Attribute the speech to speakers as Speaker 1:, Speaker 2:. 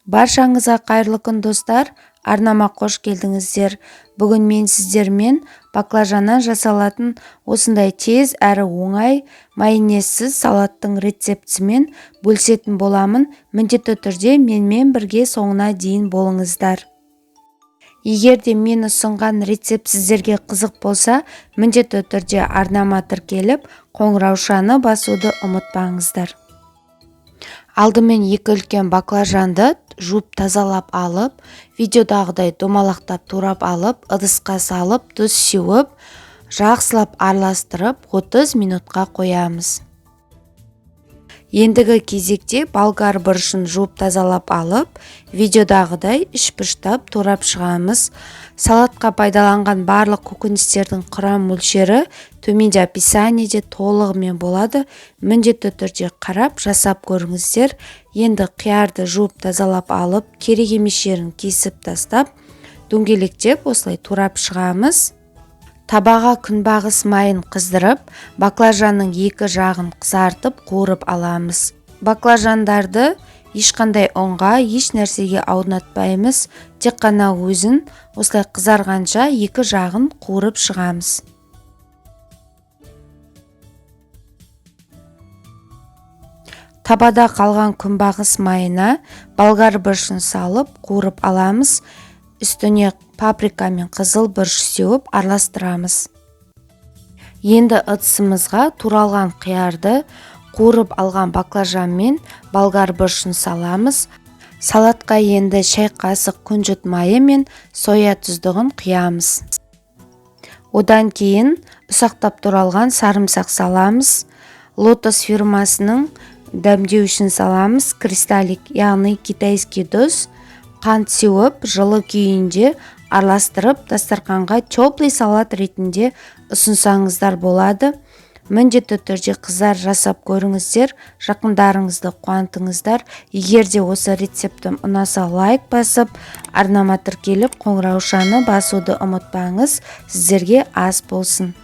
Speaker 1: Баршаңызға қайырлы күн достар, арнама қош келдіңіздер. Бүгін мен сіздермен баклажаннан жасалатын осындай тез әрі оңай майонезсіз салаттың рецептісімен бөлісетін боламын. Міндетті түрде менімен бірге соңына дейін болыңыздар. Егер де мен ұсынған рецепт сіздерге қызық болса, міндетті түрде арнама тіркеліп, қоңыраушаны басуды ұмытпаңыздар. Алдымен 2 үлкен баклажанды жуып тазалап алып, видеодағыдай домалақтап турап алып, ыдысқа салып, тұз сеуіп, жақсылап араластырып 30 минутқа қоямыз. Ендігі кезекте болгар бұрышын жуып тазалап алып, видеодағыдай үшбұрыштап турап шығамыз. Салатқа пайдаланған барлық көкөністердің құрам мөлшері төменде описаниеде толығымен болады. Міндетті түрде қарап жасап көріңіздер. Енді қиярды жуып тазалап алып, керек емес жерін кесіп тастап, дөңгелектеп осылай турап шығамыз. Табаға күнбағыс майын қыздырып, баклажанның екі жағын қызартып қуырып аламыз. Баклажандарды ешқандай ұнға, еш нәрсеге аунатпаймыз, тек қана өзін осылай қызарғанша екі жағын қуырып шығамыз. Табада қалған күнбағыс майына болгар бұрышын салып қуырып аламыз. Үстіне паприка мен қызыл бұрыш сеуіп араластырамыз. Енді ыдысымызға туралған қиярды қуырып алған баклажан мен болгар бұрышын саламыз. Салатқа енді шай қасық күнжіт майы мен соя тұздығын құямыз. Одан кейін ұсақтап туралған сарымсақ саламыз. Лотос фирмасының дәмдеуішін саламыз. Кристаллик, яғни китайский тұз. Қант сеуіп, жылы күйінде араластырып, дастарханға теплый салат ретінде ұсынсаңыздар болады. Міндетті түрде қыздар жасап көріңіздер, жақындарыңызды қуантыңыздар. Егер де осы рецептім ұнаса лайк басып, арнама тіркеліп, қоңыраушаны басуды ұмытпаңыз. Сіздерге ас болсын.